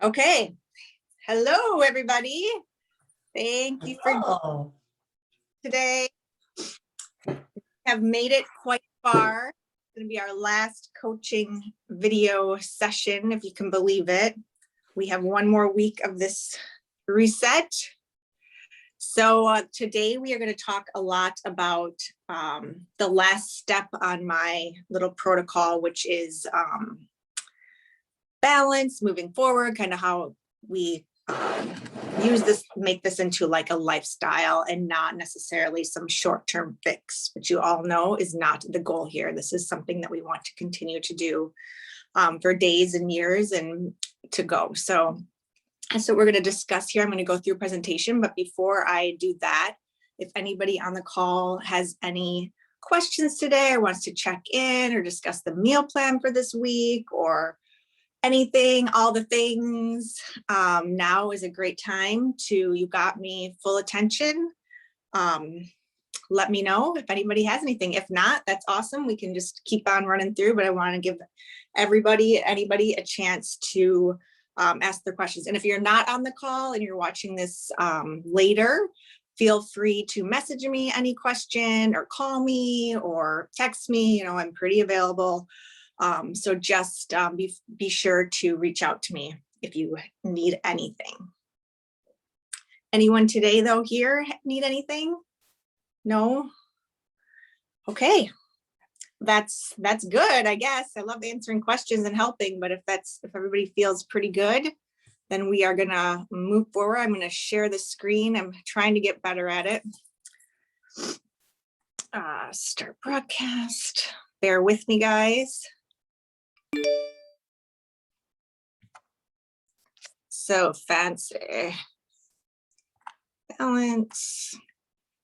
Okay. Hello, everybody. Thank you for today. Have made it quite far. It's going to be our last coaching video session, if you can believe it. We have one more week of this reset. So today we are going to talk a lot about the last step on my little protocol, which is balance, moving forward, kind of how we use this, make this into like a lifestyle and not necessarily some short-term fix, which you all know is not the goal here. This is something that we want to continue to do for days and years and to go. So that's what we're going to discuss here. I'm going to go through a presentation, but before I do that, if anybody on the call has any questions today or wants to check in or discuss the meal plan for this week or anything, all the things, now is a great time to, you got me full attention. Let me know if anybody has anything. If not, that's awesome. We can just keep on running through, but I want to give anybody a chance to ask their questions. And if you're not on the call and you're watching this later, feel free to message me any question or call me or text me. You know, I'm pretty available. So just be sure to reach out to me if you need anything. Anyone today though here need anything? No? Okay. That's good, I guess. I love answering questions and helping, but if everybody feels pretty good, then we are gonna move forward. I'm gonna share the screen. I'm trying to get better at it. Start broadcast. Bear with me, guys. So fancy. Balance.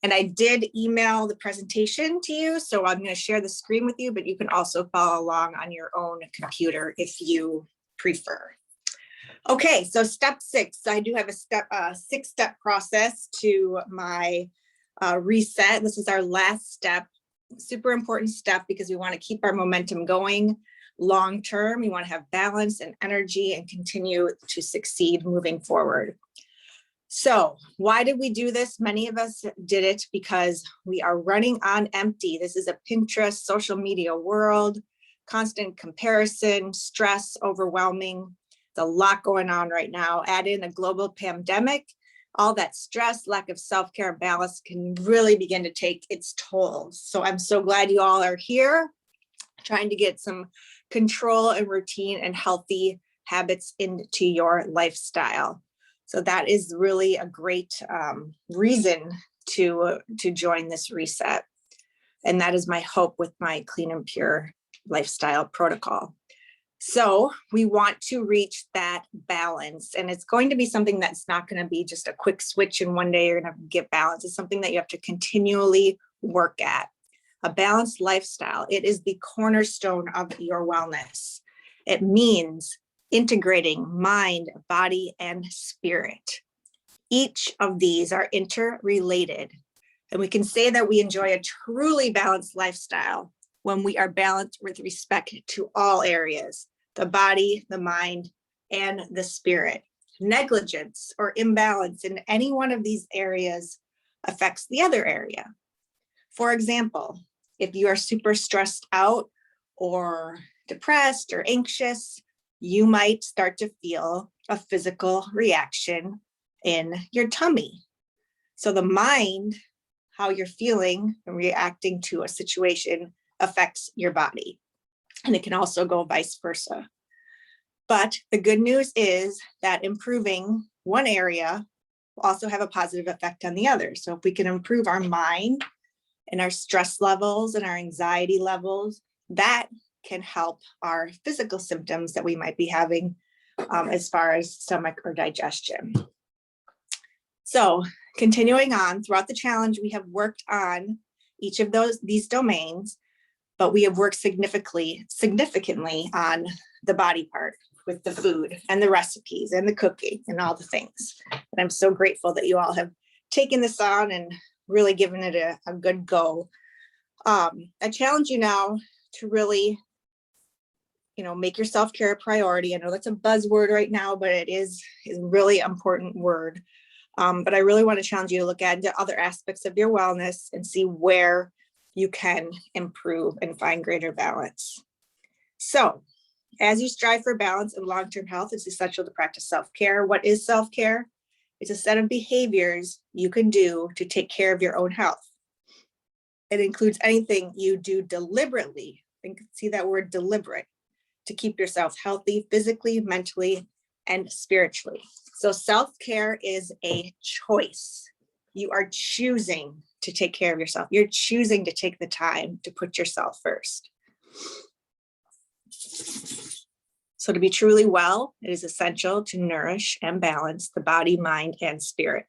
And I did email the presentation to you, so I'm going to share the screen with you, but you can also follow along on your own computer if you prefer. Okay, so step 6. I do have a 6-step process to my reset. This is our last step, super important step because we want to keep our momentum going long term. We want to have balance and energy and continue to succeed moving forward. So why did we do this? Many of us did it because we are running on empty. This is a Pinterest social media world, constant comparison, stress, overwhelming. There's a lot going on right now. Add in a global pandemic, all that stress, lack of self-care and balance can really begin to take its toll. So I'm so glad you all are here, trying to get some control and routine and healthy habits into your lifestyle. So that is really a great reason to join this reset. And that is my hope with my clean and pure lifestyle protocol. So we want to reach that balance, and it's going to be something that's not going to be just a quick switch and one day you're going to get balance. It's something that you have to continually work at. A balanced lifestyle, it is the cornerstone of your wellness. It means integrating mind, body, and spirit. Each of these are interrelated. And we can say that we enjoy a truly balanced lifestyle when we are balanced with respect to all areas, the body, the mind, and the spirit. Negligence or imbalance in any one of these areas affects the other area. For example, if you are super stressed out or depressed or anxious, you might start to feel a physical reaction in your tummy. So the mind, how you're feeling and reacting to a situation affects your body. And it can also go vice versa. But the good news is that improving one area will also have a positive effect on the other. So if we can improve our mind and our stress levels and our anxiety levels, that can help our physical symptoms that we might be having as far as stomach or digestion. So continuing on throughout the challenge, we have worked on each of these domains, but we have worked significantly on the body part with the food and the recipes and the cooking and all the things. And I'm so grateful that you all have taken this on and really given it a good go. I challenge you now to really make your self-care a priority. I know that's a buzzword right now, but it is a really important word. But I really want to challenge you to look at other aspects of your wellness and see where you can improve and find greater balance. So as you strive for balance and long-term health, it's essential to practice self-care. What is self-care? It's a set of behaviors you can do to take care of your own health. It includes anything you do deliberately, and see that word deliberate, to keep yourself healthy physically, mentally, and spiritually. So self-care is a choice. You are choosing to take care of yourself. You're choosing to take the time to put yourself first. So to be truly well, it is essential to nourish and balance the body, mind, and spirit.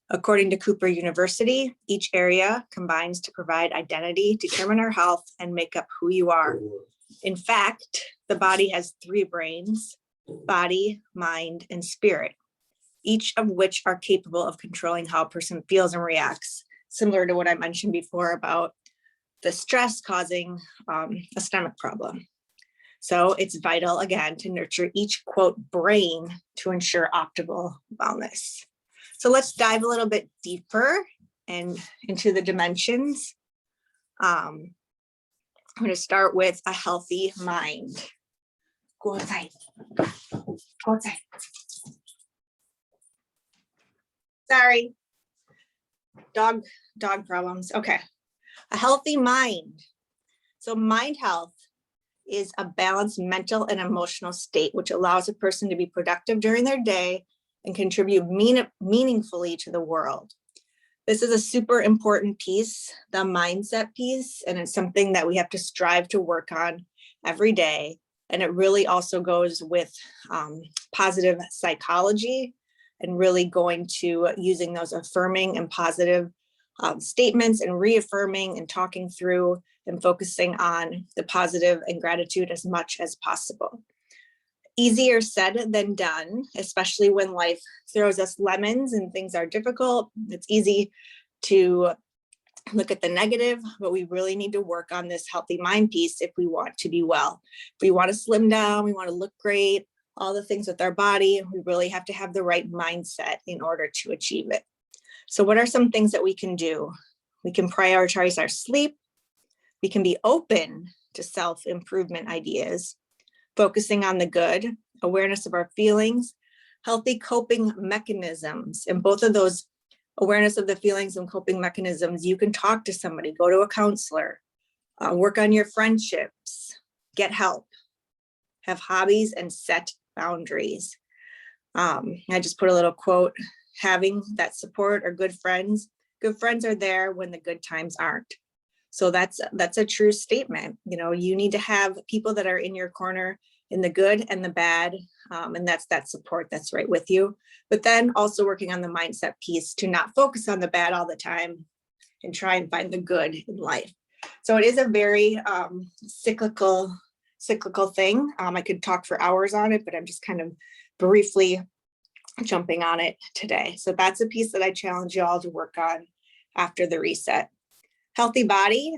According to Cooper University, each area combines to provide identity, determine our health, and make up who you are. In fact, the body has 3 brains: body, mind, and spirit, each of which are capable of controlling how a person feels and reacts, similar to what I mentioned before about the stress causing a stomach problem. So it's vital, again, to nurture each, quote, brain to ensure optimal wellness. So let's dive a little bit deeper and into the dimensions. I'm going to start with a healthy mind. Go outside. Go outside. Sorry. Dog problems. Okay. A healthy mind. So mind health is a balanced mental and emotional state, which allows a person to be productive during their day and contribute meaningfully to the world. This is a super important piece, the mindset piece, and it's something that we have to strive to work on every day. And it really also goes with positive psychology and really going to using those affirming and positive statements and reaffirming and talking through and focusing on the positive and gratitude as much as possible. Easier said than done, especially when life throws us lemons and things are difficult. It's easy to look at the negative, but we really need to work on this healthy mind piece if we want to be well. If we want to slim down, we want to look great, all the things with our body, we really have to have the right mindset in order to achieve it. So what are some things that we can do? We can prioritize our sleep. We can be open to self-improvement ideas, focusing on the good, awareness of our feelings, healthy coping mechanisms. And both of those, awareness of the feelings and coping mechanisms, you can talk to somebody, go to a counselor, work on your friendships, get help, have hobbies, and set boundaries. I just put a little quote, having that support or good friends are there when the good times aren't. So that's a true statement. You need to have people that are in your corner in the good and the bad, and that's that support that's right with you. But then also working on the mindset piece to not focus on the bad all the time and try and find the good in life. So it is a very cyclical thing. I could talk for hours on it, but I'm just kind of briefly jumping on it today. So that's a piece that I challenge you all to work on after the reset. Healthy body.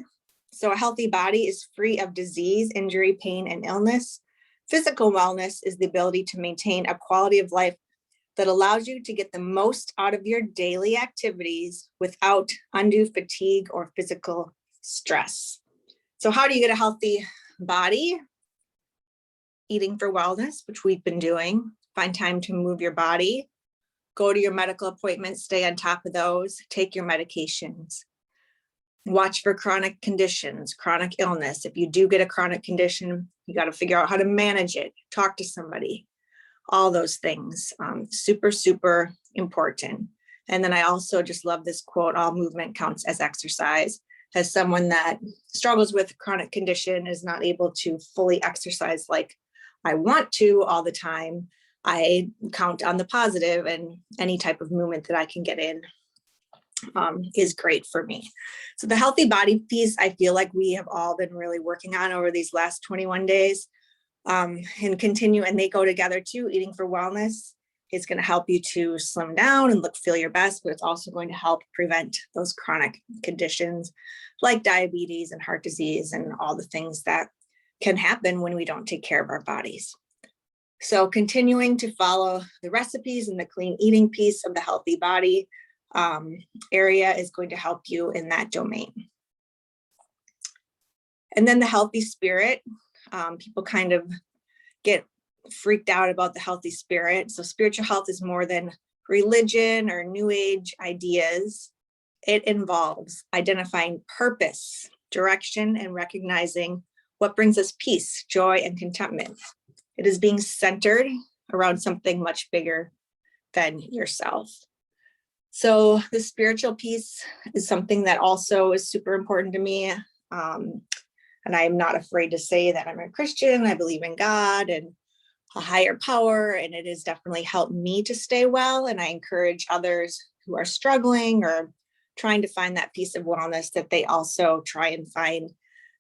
So a healthy body is free of disease, injury, pain, and illness. Physical wellness is the ability to maintain a quality of life that allows you to get the most out of your daily activities without undue fatigue or physical stress. So how do you get a healthy body? Eating for wellness, which we've been doing. Find time to move your body. Go to your medical appointments, stay on top of those, take your medications. Watch for chronic conditions, chronic illness. If you do get a chronic condition, you got to figure out how to manage it, talk to somebody, all those things. Super, super important. And then I also just love this quote, all movement counts as exercise. As someone that struggles with a chronic condition, is not able to fully exercise like I want to all the time, I count on the positive, and any type of movement that I can get in is great for me. So the healthy body piece, I feel like we have all been really working on over these last 21 days and continue, and they go together too. Eating for wellness is going to help you to slim down and feel your best, but it's also going to help prevent those chronic conditions like diabetes and heart disease and all the things that can happen when we don't take care of our bodies. So continuing to follow the recipes and the clean eating piece of the healthy body area is going to help you in that domain. And then the healthy spirit, people kind of get freaked out about the healthy spirit. So spiritual health is more than religion or new age ideas. It involves identifying purpose, direction, and recognizing what brings us peace, joy, and contentment. It is being centered around something much bigger than yourself. So the spiritual piece is something that also is super important to me. And I'm not afraid to say that I'm a Christian. I believe in God and a higher power, and it has definitely helped me to stay well. And I encourage others who are struggling or trying to find that piece of wellness that they also try and find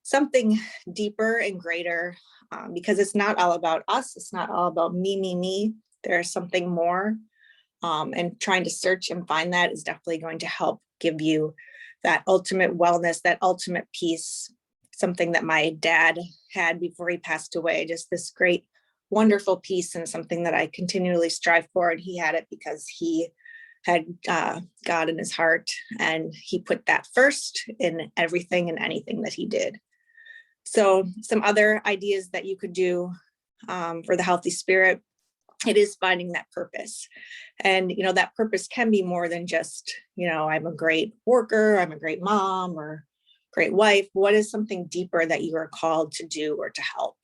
something deeper and greater, because it's not all about us. It's not all about me. There's something more. And trying to search and find that is definitely going to help give you that ultimate wellness, that ultimate peace, something that my dad had before he passed away, just this great, wonderful peace, and something that I continually strive for. And he had it because he had God in his heart, and he put that first in everything and anything that he did. So some other ideas that you could do for the healthy spirit, it is finding that purpose. And, that purpose can be more than just, I'm a great worker, I'm a great mom, or great wife. What is something deeper that you are called to do or to help?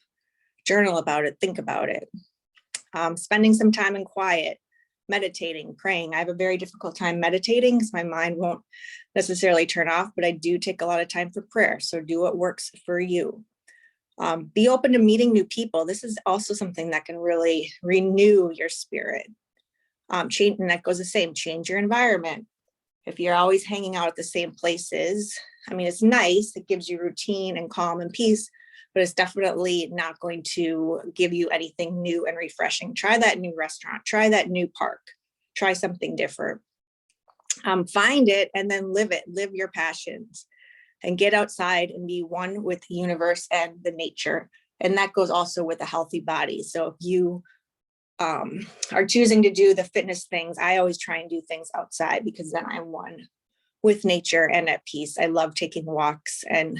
Journal about it, think about it. Spending some time in quiet, meditating, praying. I have a very difficult time meditating because my mind won't necessarily turn off, but I do take a lot of time for prayer. So do what works for you. Be open to meeting new people. This is also something that can really renew your spirit. Change, and that goes the same, change your environment. If you're always hanging out at the same places, it's nice, it gives you routine and calm and peace, but it's definitely not going to give you anything new and refreshing. Try that new restaurant, try that new park, try something different. Find it and then live it, live your passions, and get outside and be one with the universe and the nature. And that goes also with a healthy body. So if you are choosing to do the fitness things, I always try and do things outside, because then I'm one with nature and at peace. I love taking walks and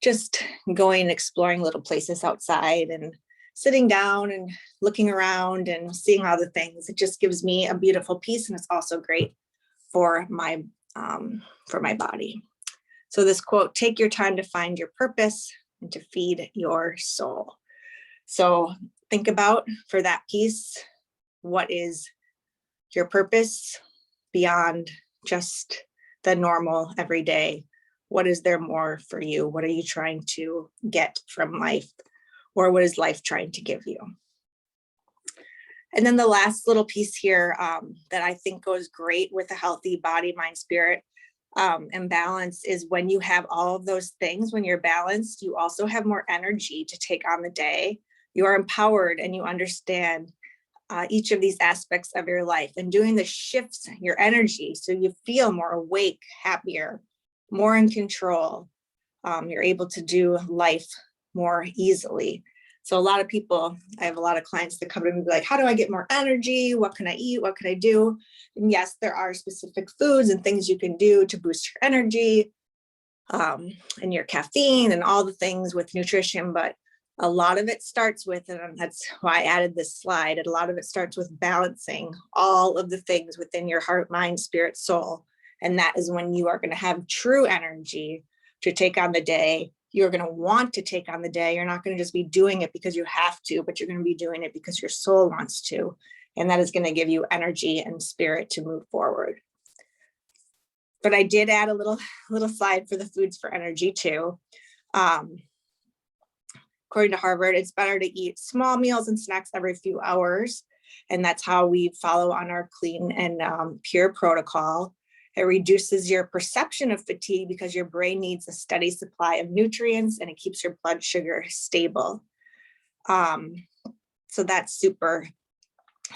just going and exploring little places outside and sitting down and looking around and seeing all the things. It just gives me a beautiful peace, and it's also great for my body. So this quote, take your time to find your purpose and to feed your soul. So think about, for that piece, what is your purpose beyond just the normal everyday? What is there more for you? What are you trying to get from life? Or what is life trying to give you? And then the last little piece here that I think goes great with a healthy body, mind, spirit, and balance is when you have all of those things, when you're balanced, you also have more energy to take on the day. You are empowered and you understand each of these aspects of your life, and doing the shifts in your energy so you feel more awake, happier, more in control. You're able to do life more easily. So a lot of people, I have a lot of clients that come to me and be like, how do I get more energy? What can I eat? What can I do? And yes, there are specific foods and things you can do to boost your energy and your caffeine and all the things with nutrition. But a lot of it starts with, and that's why I added this slide, a lot of it starts with balancing all of the things within your heart, mind, spirit, soul. And that is when you are going to have true energy to take on the day. You're going to want to take on the day. You're not going to just be doing it because you have to, but you're going to be doing it because your soul wants to. And that is going to give you energy and spirit to move forward. But I did add a little slide for the foods for energy too. According to Harvard, it's better to eat small meals and snacks every few hours. And that's how we follow on our clean and pure protocol. It reduces your perception of fatigue because your brain needs a steady supply of nutrients, and it keeps your blood sugar stable. So that's super,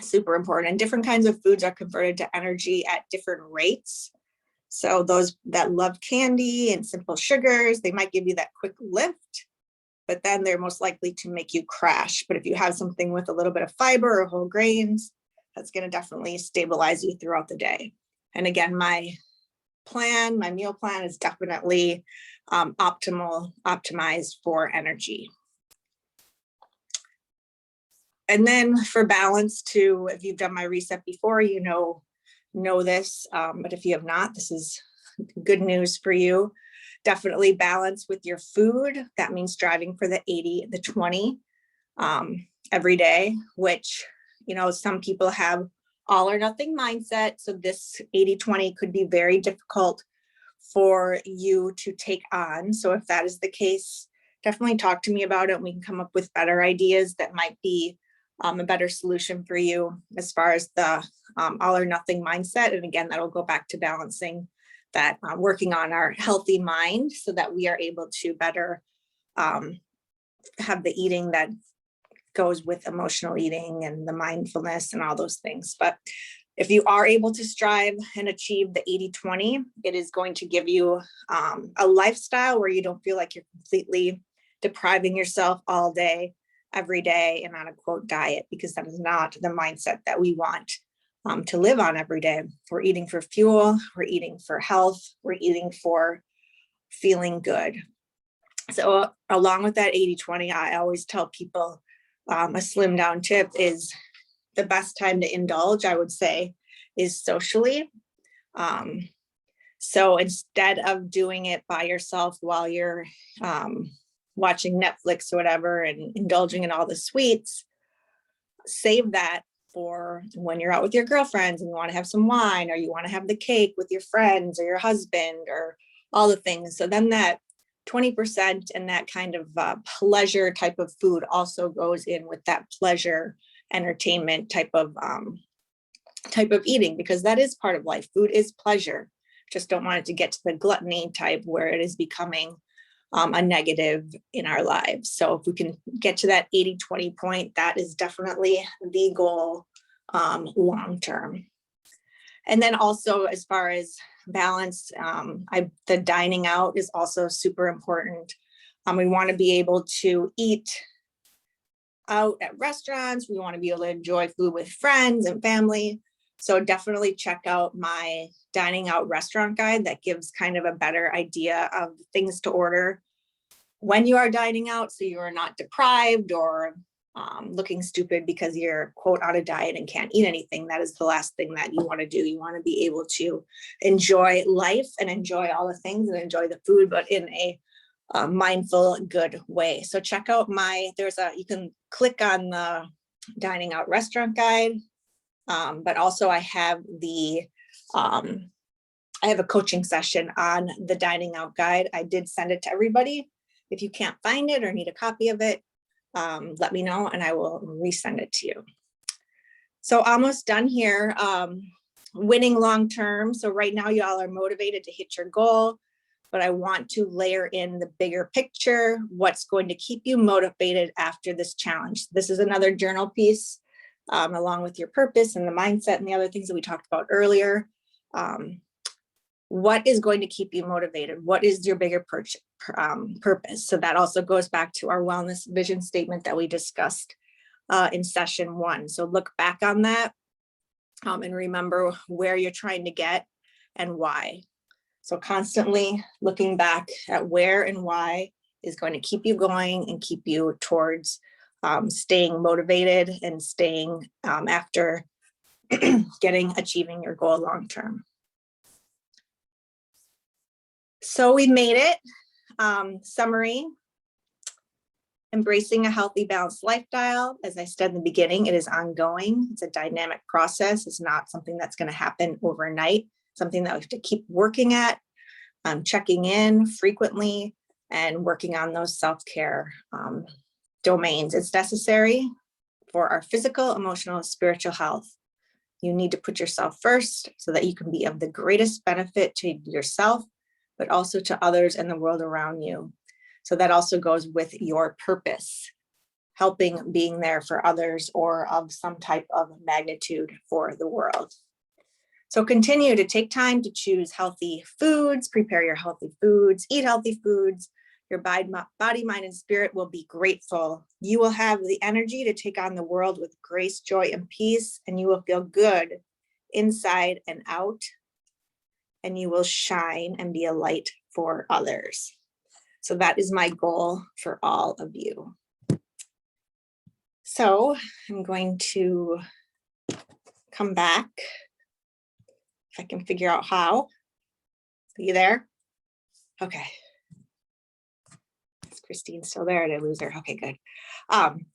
super important. And different kinds of foods are converted to energy at different rates. So those that love candy and simple sugars, they might give you that quick lift. but then they're most likely to make you crash. But if you have something with a little bit of fiber or whole grains, that's going to definitely stabilize you throughout the day. And again, my meal plan is definitely optimized for energy. And then for balance too, if you've done my reset before, you know this, but if you have not, this is good news for you. Definitely balance with your food. That means striving for the 80, the 20 every day, which, you know, some people have all or nothing mindset. So this 80-20 could be very difficult for you to take on. So if that is the case, definitely talk to me about it. We can come up with better ideas that might be a better solution for you as far as the all or nothing mindset. And again, that'll go back to balancing that, working on our healthy mind so that we are able to better have the eating that goes with emotional eating and the mindfulness and all those things. But if you are able to strive and achieve the 80-20, it is going to give you a lifestyle where you don't feel like you're completely depriving yourself all day, every day, and on a quote diet, because that is not the mindset that we want to live on every day. We're eating for fuel, we're eating for health, we're eating for feeling good. So along with that 80-20, I always tell people a slim down tip is the best time to indulge, I would say, is socially. So instead of doing it by yourself while you're watching Netflix or whatever and indulging in all the sweets, save that for when you're out with your girlfriends and you want to have some wine, or you want to have the cake with your friends or your husband or all the things. So then that 20% and that kind of pleasure type of food also goes in with that pleasure entertainment type of eating, because that is part of life. Food is pleasure. Just don't want it to get to the gluttony type where it is becoming a negative in our lives. So if we can get to that 80-20 point, that is definitely the goal long term. And then also as far as balance, the dining out is also super important. We want to be able to eat out at restaurants. We want to be able to enjoy food with friends and family. So definitely check out my dining out restaurant guide that gives kind of a better idea of things to order when you are dining out, so you are not deprived or looking stupid because you're quote on a diet and can't eat anything. That is the last thing that you want to do. You want to be able to enjoy life and enjoy all the things and enjoy the food, but in a mindful, good way. So check out you can click on the dining out restaurant guide, but also I have a coaching session on the dining out guide. I did send it to everybody. If you can't find it or need a copy of it, let me know and I will resend it to you. So almost done here. Winning long term. So right now y'all are motivated to hit your goal, but I want to layer in the bigger picture, what's going to keep you motivated after this challenge. This is another journal piece, along with your purpose and the mindset and the other things that we talked about earlier. What is going to keep you motivated? What is your bigger purpose? So that also goes back to our wellness vision statement that we discussed in session 1. So look back on that and remember where you're trying to get and why. So constantly looking back at where and why is going to keep you going and keep you towards staying motivated and staying after achieving your goal long term. So we made it. Summary: embracing a healthy, balanced lifestyle. As I said in the beginning, it is ongoing. It's a dynamic process. It's not something that's going to happen overnight, something that we have to keep working at, checking in frequently, and working on those self-care domains. It's necessary for our physical, emotional, and spiritual health. You need to put yourself first so that you can be of the greatest benefit to yourself, but also to others and the world around you. So that also goes with your purpose, helping, being there for others or of some type of magnitude for the world. So continue to take time to choose healthy foods, prepare your healthy foods, eat healthy foods. Your body, mind, and spirit will be grateful. You will have the energy to take on the world with grace, joy, and peace, and you will feel good inside and out, and you will shine and be a light for others. So that is my goal for all of you. So I'm going to come back, if I can figure out how. Are you there? Okay. Is Christine still there? Did I lose her? Okay, good.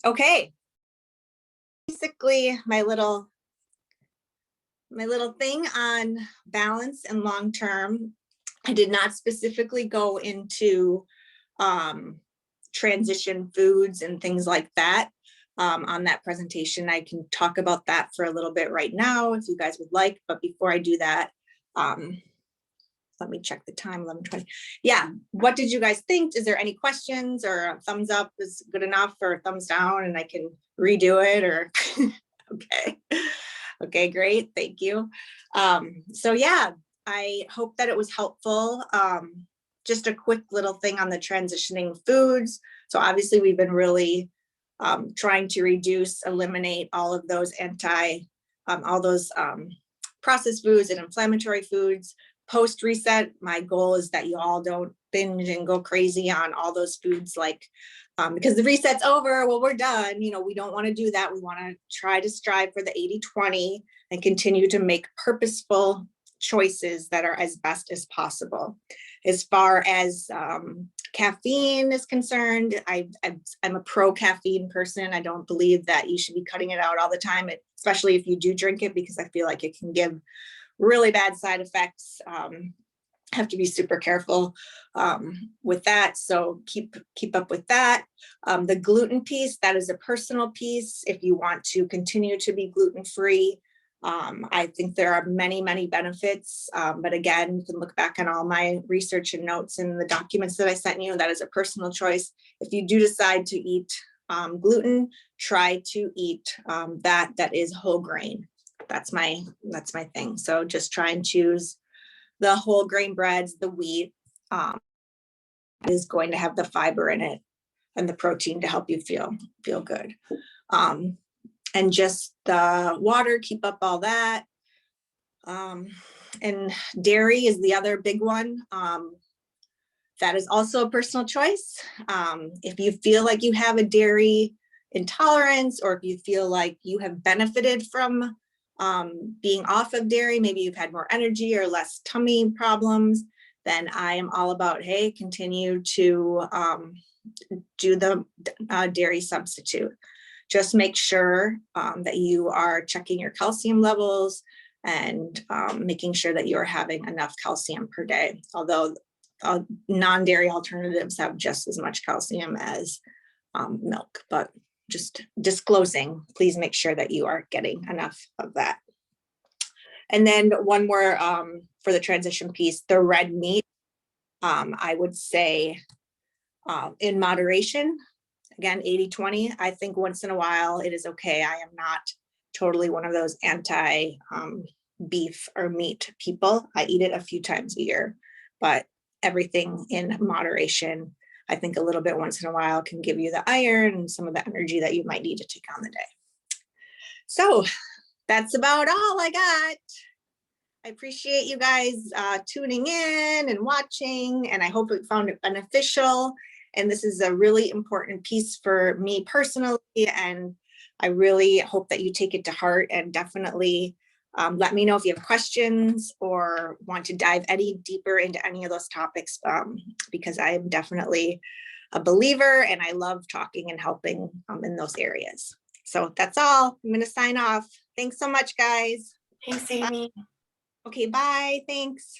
Okay. Basically, my little thing on balance and long-term. I did not specifically go into transition foods and things like that on that presentation. I can talk about that for a little bit right now if you guys would like, but before I do that, let me check the time, 11:20. Yeah, what did you guys think? Is there any questions, or a thumbs up is good enough, or a thumbs down and I can redo it, or okay. Okay, great, thank you. So yeah, I hope that it was helpful. Just a quick little thing on the transitioning foods. So obviously we've been really trying to reduce, eliminate all of those processed foods and inflammatory foods. Post reset, my goal is that you all don't binge and go crazy on all those foods, like because the reset's over, well, we're done. You know, we don't want to do that. We want to try to strive for the 80-20 and continue to make purposeful choices that are as best as possible. As far as caffeine is concerned, I'm a pro caffeine person. I don't believe that you should be cutting it out all the time, especially if you do drink it, because I feel like it can give really bad side effects. Have to be super careful with that. So keep up with that. The gluten piece, that is a personal piece. If you want to continue to be gluten-free, I think there are many, many benefits. But again, you can look back on all my research and notes and the documents that I sent you. That is a personal choice. If you do decide to eat gluten, try to eat that is whole grain. That's my thing. So just try and choose the whole grain breads, the wheat is going to have the fiber in it and the protein to help you feel good. And just the water, keep up all that. And dairy is the other big one. That is also a personal choice. If you feel like you have a dairy intolerance, or if you feel like you have benefited from being off of dairy, maybe you've had more energy or less tummy problems, then I am all about, hey, continue to do the dairy substitute. Just make sure that you are checking your calcium levels and making sure that you're having enough calcium per day. Although non-dairy alternatives have just as much calcium as milk, but just disclosing, please make sure that you are getting enough of that. And then one more for the transition piece, the red meat, I would say in moderation. Again, 80-20, I think once in a while it is okay. I am not totally one of those anti beef or meat people. I eat it a few times a year, but everything in moderation. I think a little bit once in a while can give you the iron and some of the energy that you might need to take on the day. So that's about all I got. I appreciate you guys tuning in and watching, and I hope you found it beneficial. And this is a really important piece for me personally, and I really hope that you take it to heart, and definitely let me know if you have questions or want to dive any deeper into any of those topics, because I am definitely a believer and I love talking and helping in those areas. So that's all. I'm going to sign off. Thanks so much, guys. Thanks, Amy. Okay, bye. Thanks.